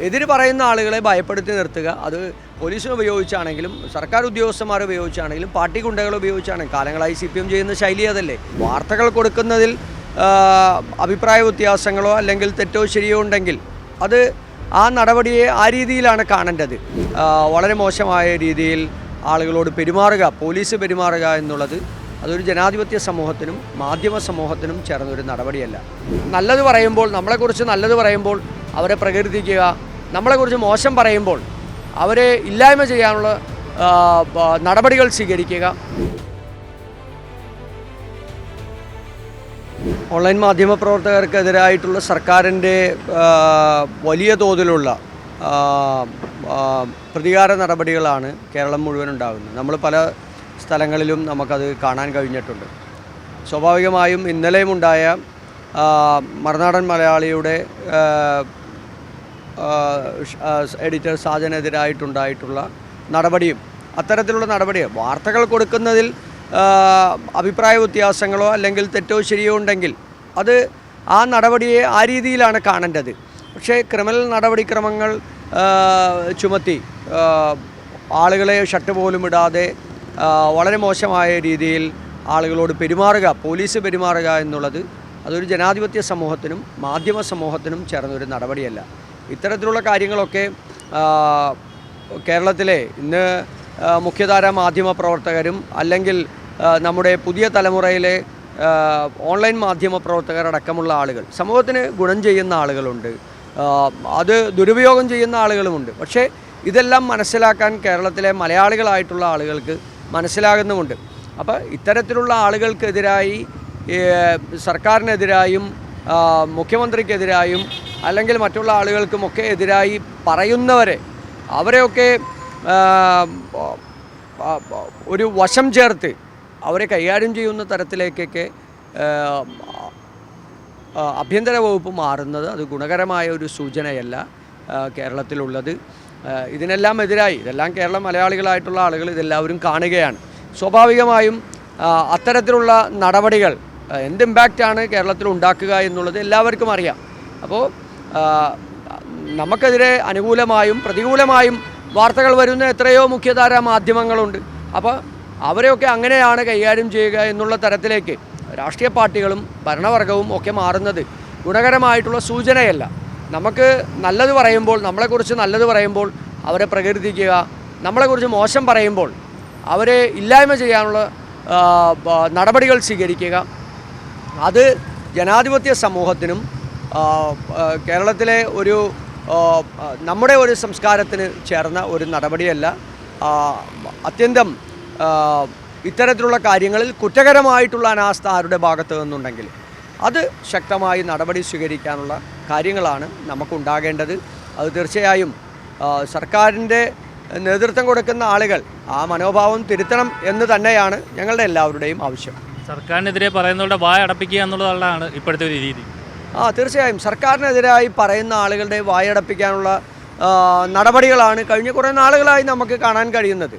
എതിര് പറയുന്ന ആളുകളെ ഭയപ്പെടുത്തി നിർത്തുക. അത് പോലീസിനെ ഉപയോഗിച്ചാണെങ്കിലും സർക്കാർ ഉദ്യോഗസ്ഥന്മാരെ ഉപയോഗിച്ചാണെങ്കിലും പാർട്ടി ഗുണ്ടകളെ ഉപയോഗിച്ചാണെങ്കിലും കാലങ്ങളായി CPM ചെയ്യുന്ന ശൈലി അതല്ലേ. വാർത്തകൾ കൊടുക്കുന്നതിൽ അഭിപ്രായ വ്യത്യാസങ്ങളോ അല്ലെങ്കിൽ തെറ്റോ ശരിയോ ഉണ്ടെങ്കിൽ അത് ആ നടപടിയെ ആ രീതിയിലാണ് കാണേണ്ടത്. വളരെ മോശമായ രീതിയിൽ ആളുകളോട് പെരുമാറുക, പോലീസ് പെരുമാറുക എന്നുള്ളത് അതൊരു ജനാധിപത്യ സമൂഹത്തിനും മാധ്യമ സമൂഹത്തിനും ചേർന്നൊരു നടപടിയല്ല. നല്ലത് പറയുമ്പോൾ, നമ്മളെക്കുറിച്ച് നല്ലത് പറയുമ്പോൾ അവരെ പ്രകീർത്തിക്കുക, നമ്മളെക്കുറിച്ച് മോശം പറയുമ്പോൾ അവരെ ഇല്ലായ്മ ചെയ്യാനുള്ള നടപടികൾ സ്വീകരിക്കുക. ഓൺലൈൻ മാധ്യമപ്രവർത്തകർക്കെതിരായിട്ടുള്ള സർക്കാരിൻ്റെ വലിയ തോതിലുള്ള പ്രതികാര നടപടികളാണ് കേരളം മുഴുവൻ ഉണ്ടാകുന്നത്. നമ്മൾ പല സ്ഥലങ്ങളിലും നമുക്കത് കാണാൻ കഴിഞ്ഞിട്ടുണ്ട്. സ്വാഭാവികമായും ഇന്നലെയും ഉണ്ടായ മറുനാടൻ മലയാളിയുടെ എഡിറ്റർ സാജനെതിരായിട്ടുണ്ടായിട്ടുള്ള നടപടിയും അത്തരത്തിലുള്ള നടപടിയും വാർത്തകൾ കൊടുക്കുന്നതിൽ അഭിപ്രായ വ്യത്യാസങ്ങളോ അല്ലെങ്കിൽ തെറ്റോ ശരിയോ ഉണ്ടെങ്കിൽ അത് ആ നടപടിയെ ആ രീതിയിലാണ് കാണേണ്ടത്. പക്ഷേ ക്രിമിനൽ നടപടിക്രമങ്ങൾ ചുമത്തി ആളുകളെ ഷർട്ട് പോലും ഇടാതെ വളരെ മോശമായ രീതിയിൽ ആളുകളോട് പെരുമാറുക, പോലീസ് പെരുമാറുക എന്നുള്ളത് അതൊരു ജനാധിപത്യ സമൂഹത്തിനും മാധ്യമ സമൂഹത്തിനും ചേർന്നൊരു നടപടിയല്ല. ഇത്തരത്തിലുള്ള കാര്യങ്ങളൊക്കെ കേരളത്തിലെ ഇന്ന് മുഖ്യധാരാ മാധ്യമ പ്രവർത്തകരും അല്ലെങ്കിൽ നമ്മുടെ പുതിയ തലമുറയിലെ ഓൺലൈൻ മാധ്യമ പ്രവർത്തകരടക്കമുള്ള ആളുകൾ, സമൂഹത്തിന് ഗുണം ചെയ്യുന്ന ആളുകളുണ്ട്, അത് ദുരുപയോഗം ചെയ്യുന്ന ആളുകളുമുണ്ട്. പക്ഷേ ഇതെല്ലാം മനസ്സിലാക്കാൻ കേരളത്തിലെ മലയാളികളായിട്ടുള്ള ആളുകൾക്ക് മനസ്സിലാകുന്നുമുണ്ട്. അപ്പോൾ ഇത്തരത്തിലുള്ള ആളുകൾക്കെതിരായി സർക്കാരിനെതിരായും മുഖ്യമന്ത്രിക്കെതിരായും അല്ലെങ്കിൽ മറ്റുള്ള ആളുകൾക്കുമൊക്കെ എതിരായി പറയുന്നവരെ അവരെയൊക്കെ ഒരു വശം ചേർത്ത് അവരെ കൈകാര്യം ചെയ്യുന്ന തരത്തിലേക്കൊക്കെ ആഭ്യന്തര വകുപ്പ് മാറുന്നത് അത് ഗുണകരമായ ഒരു സൂചനയല്ല കേരളത്തിലുള്ളത്. ഇതിനെല്ലാം എതിരായി ഇതെല്ലാം കേരള മലയാളികളായിട്ടുള്ള ആളുകൾ ഇതെല്ലാവരും കാണുകയാണ്. സ്വാഭാവികമായും അത്തരത്തിലുള്ള നടപടികൾ എന്ത് ഇമ്പാക്റ്റാണ് കേരളത്തിൽ ഉണ്ടാക്കുക എന്നുള്ളത് എല്ലാവർക്കും അറിയാം. അപ്പോൾ നമുക്കെതിരെ അനുകൂലമായും പ്രതികൂലമായും വാർത്തകൾ വരുന്ന എത്രയോ മുഖ്യധാരാ മാധ്യമങ്ങളുണ്ട്. അപ്പോൾ അവരെയൊക്കെ അങ്ങനെയാണ് കൈകാര്യം ചെയ്യുക എന്നുള്ള തരത്തിലേക്ക് രാഷ്ട്രീയ പാർട്ടികളും ഭരണവർഗവും ഒക്കെ മാറുന്നത് ഗുണകരമായിട്ടുള്ള സൂചനയല്ല. നമുക്ക് നല്ലത് പറയുമ്പോൾ, നമ്മളെക്കുറിച്ച് നല്ലത് പറയുമ്പോൾ അവരെ പ്രകീർത്തിക്കുക, നമ്മളെക്കുറിച്ച് മോശം പറയുമ്പോൾ അവരെ ഇല്ലായ്മ ചെയ്യാനുള്ള നടപടികൾ സ്വീകരിക്കുക. അത് ജനാധിപത്യ സമൂഹത്തിനും കേരളത്തിലെ നമ്മുടെ ഒരു സംസ്കാരത്തിന് ചേർന്ന ഒരു നടപടിയല്ല. അത്യന്തം ഇത്തരത്തിലുള്ള കാര്യങ്ങളിൽ കുറ്റകരമായിട്ടുള്ള അനാസ്ഥ ആരുടെ ഭാഗത്ത് നിന്നുണ്ടെങ്കിൽ അത് ശക്തമായി നടപടി സ്വീകരിക്കാനുള്ള കാര്യങ്ങളാണ് നമുക്കുണ്ടാകേണ്ടത്. അത് തീർച്ചയായും സർക്കാരിൻ്റെ നേതൃത്വം കൊടുക്കുന്ന ആളുകൾ ആ മനോഭാവം തിരുത്തണം എന്ന് തന്നെയാണ് ഞങ്ങളുടെ എല്ലാവരുടെയും ആവശ്യം. സർക്കാരിനെതിരെ പറയുന്നവരുടെ വായ അടപ്പിക്കുക എന്നുള്ളതാണ് ഇപ്പോഴത്തെ ഒരു രീതി. തീർച്ചയായും സർക്കാരിനെതിരായി പറയുന്ന ആളുകളുടെ വായടപ്പിക്കാനുള്ള നടപടികളാണ് കഴിഞ്ഞ കുറേ നാളുകളായി നമുക്ക് കാണാൻ കഴിയുന്നത്.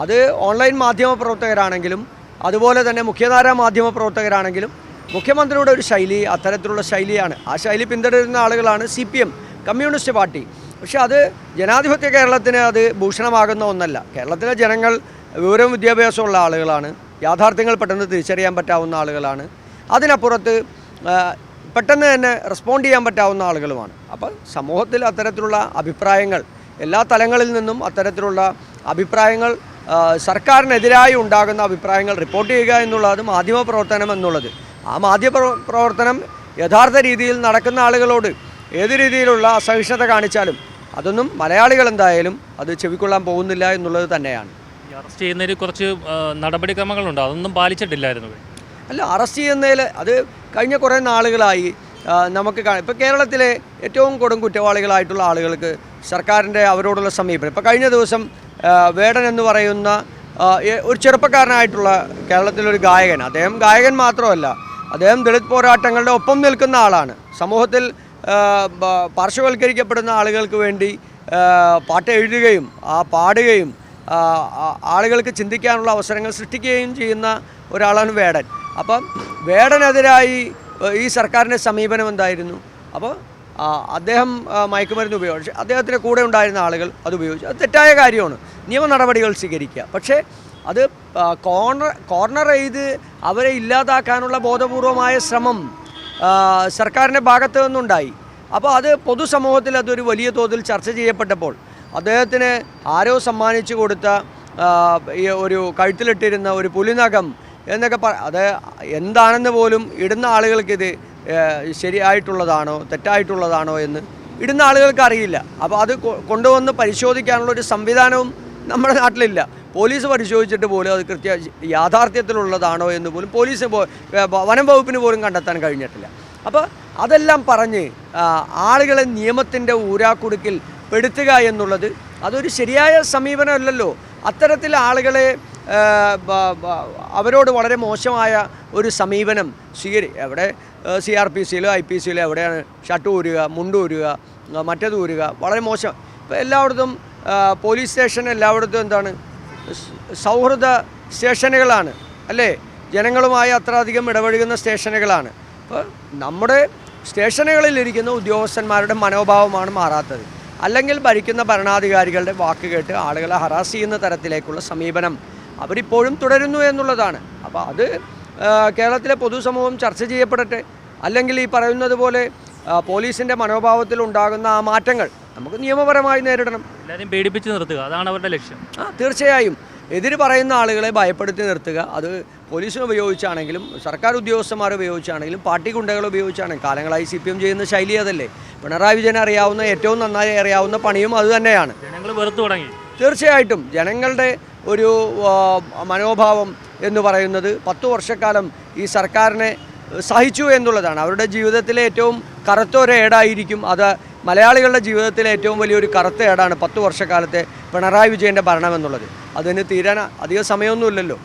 അത് ഓൺലൈൻ മാധ്യമ പ്രവർത്തകരാണെങ്കിലും അതുപോലെ തന്നെ മുഖ്യധാരാ മാധ്യമ പ്രവർത്തകരാണെങ്കിലും മുഖ്യമന്ത്രിയുടെ ഒരു ശൈലി അത്തരത്തിലുള്ള ശൈലിയാണ്. ആ ശൈലി പിന്തുടരുന്ന ആളുകളാണ് CPM കമ്മ്യൂണിസ്റ്റ് പാർട്ടി. പക്ഷേ അത് ജനാധിപത്യ കേരളത്തിന് അത് ഭൂഷണമാകുന്ന ഒന്നല്ല. കേരളത്തിലെ ജനങ്ങൾ വിവരവും വിദ്യാഭ്യാസമുള്ള ആളുകളാണ്, യാഥാർത്ഥ്യങ്ങൾ പെട്ടെന്ന് തിരിച്ചറിയാൻ പറ്റാവുന്ന ആളുകളാണ്, അതിനപ്പുറത്ത് പെട്ടെന്ന് തന്നെ റെസ്പോണ്ട് ചെയ്യാൻ പറ്റാവുന്ന ആളുകളുമാണ്. അപ്പോൾ സമൂഹത്തിൽ അത്തരത്തിലുള്ള അഭിപ്രായങ്ങൾ എല്ലാ തലങ്ങളിൽ നിന്നും അത്തരത്തിലുള്ള അഭിപ്രായങ്ങൾ സർക്കാരിനെതിരായി ഉണ്ടാകുന്ന അഭിപ്രായങ്ങൾ റിപ്പോർട്ട് ചെയ്യുക എന്നുള്ളത് മാധ്യമപ്രവർത്തനം എന്നുള്ളത്. ആ മാധ്യമപ്രവർത്തനം യഥാർത്ഥ രീതിയിൽ നടക്കുന്ന ആളുകളോട് ഏത് രീതിയിലുള്ള അസഹിഷ്ണുത കാണിച്ചാലും അതൊന്നും മലയാളികൾ എന്തായാലും അത് ചെവിക്കൊള്ളാൻ പോകുന്നില്ല എന്നുള്ളത് തന്നെയാണ്. അറസ്റ്റ് ചെയ്യുന്നതിൽ കുറച്ച് നടപടിക്രമങ്ങളുണ്ട്, അതൊന്നും പാലിച്ചിട്ടില്ലായിരുന്നു. അല്ല, അറസ്റ്റ് ചെയ്യുന്നതിൽ അത് കഴിഞ്ഞ കുറേ നാളുകളായി നമുക്ക് ഇപ്പോൾ കേരളത്തിലെ ഏറ്റവും കൊടും കുറ്റവാളികളായിട്ടുള്ള ആളുകൾക്ക് സർക്കാരിൻ്റെ അവരോടുള്ള സമീപനം. ഇപ്പോൾ കഴിഞ്ഞ ദിവസം വേടൻ എന്ന് പറയുന്ന ഒരു ചെറുപ്പക്കാരനായിട്ടുള്ള കേരളത്തിലൊരു ഗായകൻ, അദ്ദേഹം ഗായകൻ മാത്രമല്ല, അദ്ദേഹം ദളിത് പോരാട്ടങ്ങളുടെ ഒപ്പം നിൽക്കുന്ന ആളാണ്. സമൂഹത്തിൽ പാർശ്വവൽക്കരിക്കപ്പെടുന്ന ആളുകൾക്ക് വേണ്ടി പാട്ട് എഴുതുകയും പാടുകയും ആളുകൾക്ക് ചിന്തിക്കാനുള്ള അവസരങ്ങൾ സൃഷ്ടിക്കുകയും ചെയ്യുന്ന ഒരാളാണ് വേടൻ. അപ്പം വേടനെതിരായി ഈ സർക്കാരിൻ്റെ സമീപനം എന്തായിരുന്നു? അപ്പോൾ അദ്ദേഹം മയക്കുമരുന്ന് ഉപയോഗിച്ചു, അദ്ദേഹത്തിൻ്റെ കൂടെ ഉണ്ടായിരുന്ന ആളുകൾ അത് ഉപയോഗിച്ചു. അത് തെറ്റായ കാര്യമാണ്, നിയമ നടപടികൾ സ്വീകരിക്കുക. പക്ഷേ അത് കോർണർ ചെയ്ത് അവരെ ഇല്ലാതാക്കാനുള്ള ബോധപൂർവമായ ശ്രമം സർക്കാരിൻ്റെ ഭാഗത്തു നിന്നുണ്ടായി. അപ്പോൾ അത് പൊതുസമൂഹത്തിൽ അതൊരു വലിയ തോതിൽ ചർച്ച ചെയ്യപ്പെട്ടപ്പോൾ അദ്ദേഹത്തിന് ആരോ സമ്മാനിച്ചു കൊടുത്ത ഈ ഒരു കഴുത്തിലിട്ടിരുന്ന ഒരു പുലിനഖം എന്നൊക്കെ അത് എന്താണെന്ന് പോലും ഇടുന്ന ആളുകൾക്കിത് ശരിയായിട്ടുള്ളതാണോ തെറ്റായിട്ടുള്ളതാണോ എന്ന് ഇടുന്ന ആളുകൾക്ക് അറിയില്ല. അപ്പോൾ അത് കൊണ്ടുവന്ന് പരിശോധിക്കാനുള്ളൊരു സംവിധാനവും നമ്മുടെ നാട്ടിലില്ല. പോലീസ് പരിശോധിച്ചിട്ട് പോലും അത് യാഥാർത്ഥ്യത്തിലുള്ളതാണോ എന്ന് പോലും വനം വകുപ്പിന് പോലും കണ്ടെത്താൻ കഴിഞ്ഞിട്ടില്ല. അപ്പോൾ അതെല്ലാം പറഞ്ഞ് ആളുകളെ നിയമത്തിൻ്റെ ഊരാക്കുടുക്കിൽ പെടുത്തുക എന്നുള്ളത് അതൊരു ശരിയായ സമീപനമല്ലല്ലോ. അത്തരത്തിൽ ആളുകളെ അവരോട് വളരെ മോശമായ ഒരു സമീപനം എവിടെ CRPCയിലോ IPCയിലോ എവിടെയാണ് ഷർട്ട് ഊരുക, മുണ്ട് ഊരുക, മറ്റേത് ഊരുക, വളരെ മോശം. ഇപ്പോൾ എല്ലായിടത്തും പോലീസ് സ്റ്റേഷൻ എല്ലായിടത്തും എന്താണ് സൗഹൃദ സ്റ്റേഷനുകളാണ് അല്ലേ, ജനങ്ങളുമായി അത്ര അധികം ഇടപഴകുന്ന സ്റ്റേഷനുകളാണ്. അപ്പോൾ നമ്മുടെ സ്റ്റേഷനുകളിലിരിക്കുന്ന ഉദ്യോഗസ്ഥന്മാരുടെ മനോഭാവമാണ് മാറാത്തത്. അല്ലെങ്കിൽ ഭരിക്കുന്ന ഭരണാധികാരികളുടെ വാക്ക് കേട്ട് ആളുകളെ ഹറാസ് ചെയ്യുന്ന തരത്തിലേക്കുള്ള സമീപനം അവരിപ്പോഴും തുടരുന്നു എന്നുള്ളതാണ്. അപ്പോൾ അത് കേരളത്തിലെ പൊതുസമൂഹം ചർച്ച ചെയ്യപ്പെടട്ടെ. അല്ലെങ്കിൽ ഈ പറയുന്നത് പോലെ പോലീസിൻ്റെ മനോഭാവത്തിൽ ഉണ്ടാകുന്ന ആ മാറ്റങ്ങൾ നമുക്ക് നിയമപരമായി നേരിടണം. എല്ലാവരെയും പേടിപ്പിച്ച് നിർത്തുക, അതാണ് അവരുടെ ലക്ഷ്യം. തീർച്ചയായും എതിര് പറയുന്ന ആളുകളെ ഭയപ്പെടുത്തി നിർത്തുക. അത് പോലീസിനെ ഉപയോഗിച്ചാണെങ്കിലും സർക്കാർ ഉദ്യോഗസ്ഥന്മാരെ ഉപയോഗിച്ചാണെങ്കിലും പാർട്ടി ഗുണ്ടകളെ ഉപയോഗിച്ചാണെങ്കിലും കാലങ്ങളായി CPM ചെയ്യുന്ന ശൈലി അതല്ലേ. പിണറായി വിജയൻ അറിയാവുന്ന ഏറ്റവും നന്നായി അറിയാവുന്ന പണിയും അതുതന്നെയാണ്. ജനങ്ങൾ വെറുത്തു തുടങ്ങി. തീർച്ചയായിട്ടും ജനങ്ങളുടെ ഒരു മനോഭാവം എന്ന് പറയുന്നത് 10 വർഷക്കാലം ഈ സർക്കാരിനെ സഹിച്ചു എന്നുള്ളതാണ്. അവരുടെ ജീവിതത്തിലെ ഏറ്റവും കറുത്ത ഒരു ഏടായിരിക്കും അത്. മലയാളികളുടെ ജീവിതത്തിലെ ഏറ്റവും വലിയൊരു കറുത്ത ഏടാണ് 10 വർഷക്കാലത്തെ പിണറായി വിജയൻ്റെ ഭരണം എന്നുള്ളത്. അതിന് തീരാൻ അധിക സമയമൊന്നുമില്ലല്ലോ.